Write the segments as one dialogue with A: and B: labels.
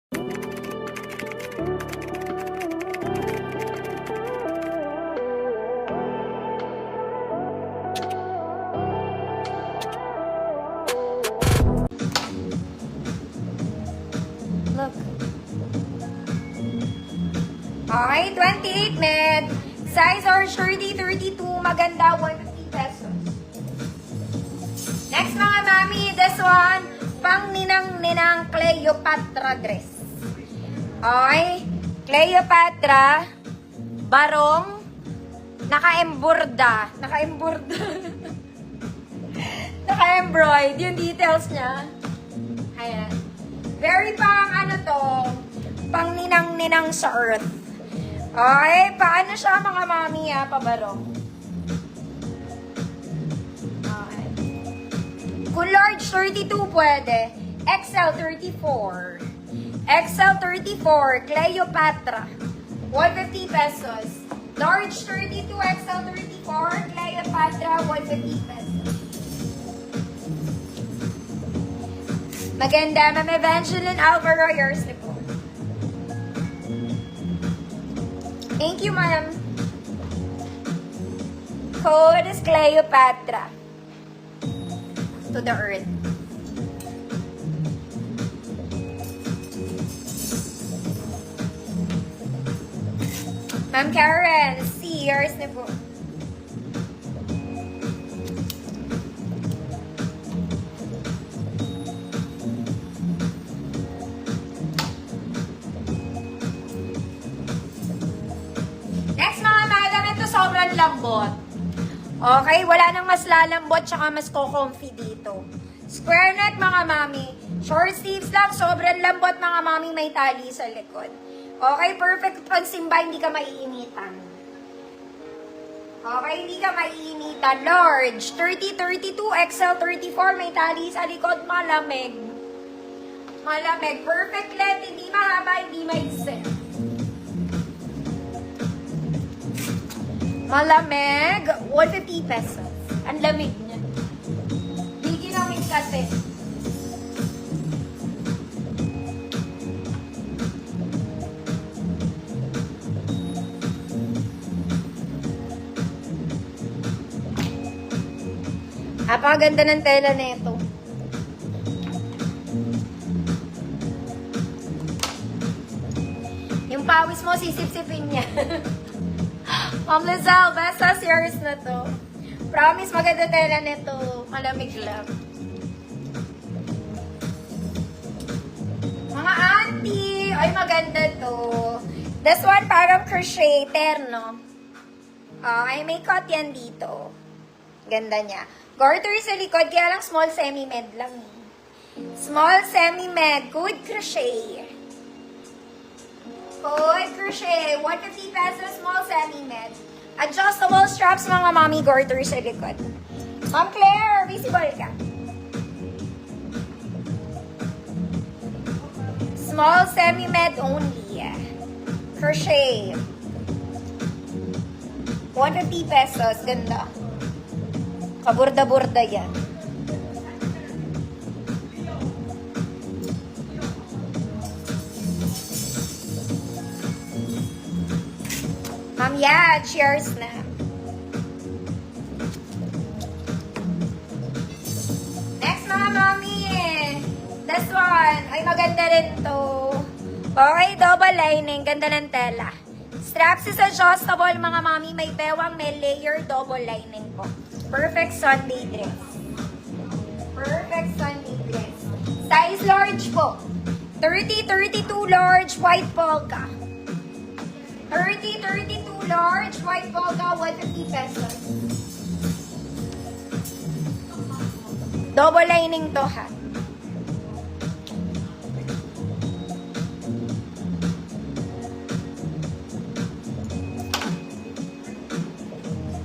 A: Look. Okay, 28 med. Size orange 30-32. Maganda, 150 pesos. Next mga mami, this one, pang ninang-ninang Cleopatra dress. Okay, Cleopatra, barong, naka-emborda. Naka-embroid, yung details niya. Ayan. Very pang ano to, pang ninang-ninang sa earth. Okay, paano siya mga mami pabarong? Okay. Kung large 32 pwede, XL 34. XL 34, Cleopatra, 150 pesos. Large 32, XL 34, Cleopatra, 150 pesos. Maganda, Ma'am Evangeline Alvaro, yours na po. Thank you, ma'am. Code is Cleopatra. To the earth. Ma'am Karen, see, yours na po. Next mga madam, ito sobrang lambot. Okay, wala nang mas lalambot tsaka mas ko-comfy dito. Square neck mga mami. Short sleeves lang, sobrang lambot mga mami, may tali sa likod. Okay, perfect pag simba, hindi ka maiinitan. Okay, hindi ka maiinitan. Large, 30-32, XL 34, may tali sa likod, malamig. Malamig, perfect length, hindi mahaba, hindi maiksi. Malamig, 150 pesos. Ang lamig niya. Di ginamit kasi. Napakaganda ng tela na ito. Yung pawis mo, sisip-sipin niya. Ma'am Lizelle, basta series na to. Promise, maganda tela nito. Malamig lang. Mga auntie, ay maganda to. This one parang crochet, terno. Ay, may cut yan dito. Ganda niya. Garter sa likod, kaya lang small semi-med lang. Small semi-med, good crochet. Good crochet, 150 pesos, small semi-med. Adjustable straps, mga mommy, garter sa likod. Ma'am Claire, visible ka. Small semi-med only. Crochet. 150 pesos, ganda. Kaburda-burda yan. Ma'am, yeah, cheers na. Next, mga mami. This one. Ay, maganda rin to. Okay, double lining. Ganda ng tela. Straps is adjustable, mga mami. May bewang, may layer, double lining po. Perfect Sunday dress. Perfect Sunday dress. Size large po. 30-32 large, white polka. 30-32 large, white polka, 150 pesos. Double lining to ha.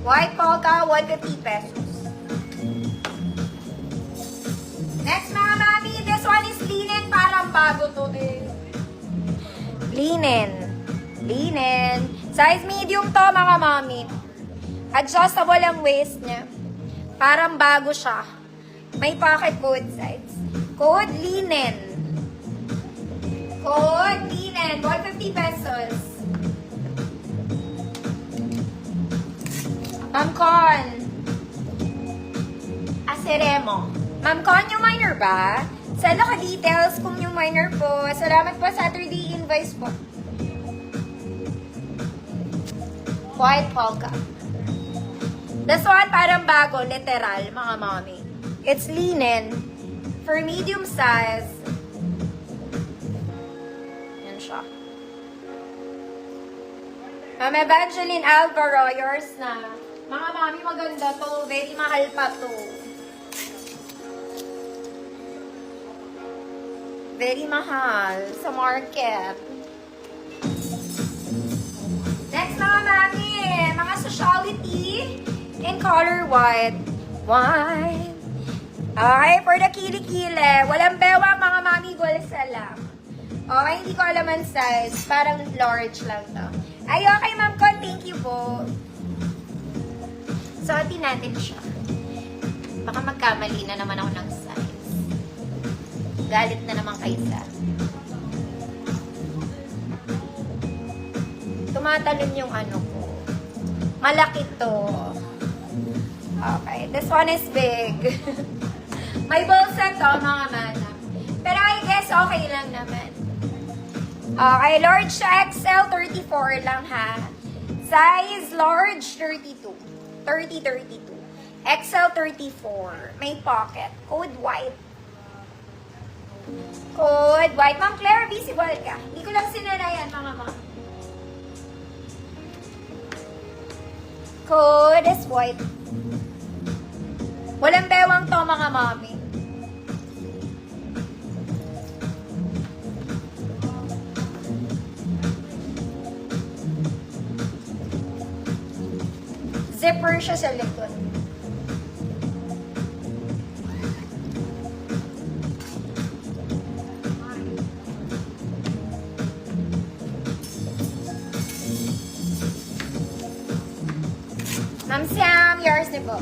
A: White polka, 150 pesos. Next mga mami, this one is linen. Parang bago to din. Linen. Linen. Size medium to mga mami. Adjustable ang waist niya. Parang bago siya. May pocket both sides. Code linen. Code 50 pesos. Ma'am Con. Aseremo. Ma'am Con, yung minor ba? Send ako details kung yung minor po. Salamat po, Saturday invoice po. White polka. This one parang bago, literal, mga mommy. It's linen. For medium size. Yan siya. Ma'am Evangeline Alvaro, yours na. Mga mommy, maganda to. Very mahal pa to. Very mahal sa market. Next, mga mami, mga sociality in color white. White. Okay, for the kili-kili. Walang bewang, mga mami, gulsa lang. Okay, hindi ko alam ang size. Parang large lang to. Ay, okay, ma'am Con, thank you po. Suotin natin siya. Baka magkamali na naman ako ng size. Galit na naman kay Sir. Tumatalon yung ano ko. Malaki to. Okay, this one is big. May bulsa to, mga madam. Pero I guess okay lang naman. Okay, large to XL, 34 lang ha. Size large, 32. 30-32. XL, 34. May pocket. Code white. Code white. Ma'am Claire, visible ka. Hindi ko lang sinanayan, mga ma'am. Code is white. Walang bewang to, mga mami. Zipper siya sa likod. Ma'am Sam, yours na po.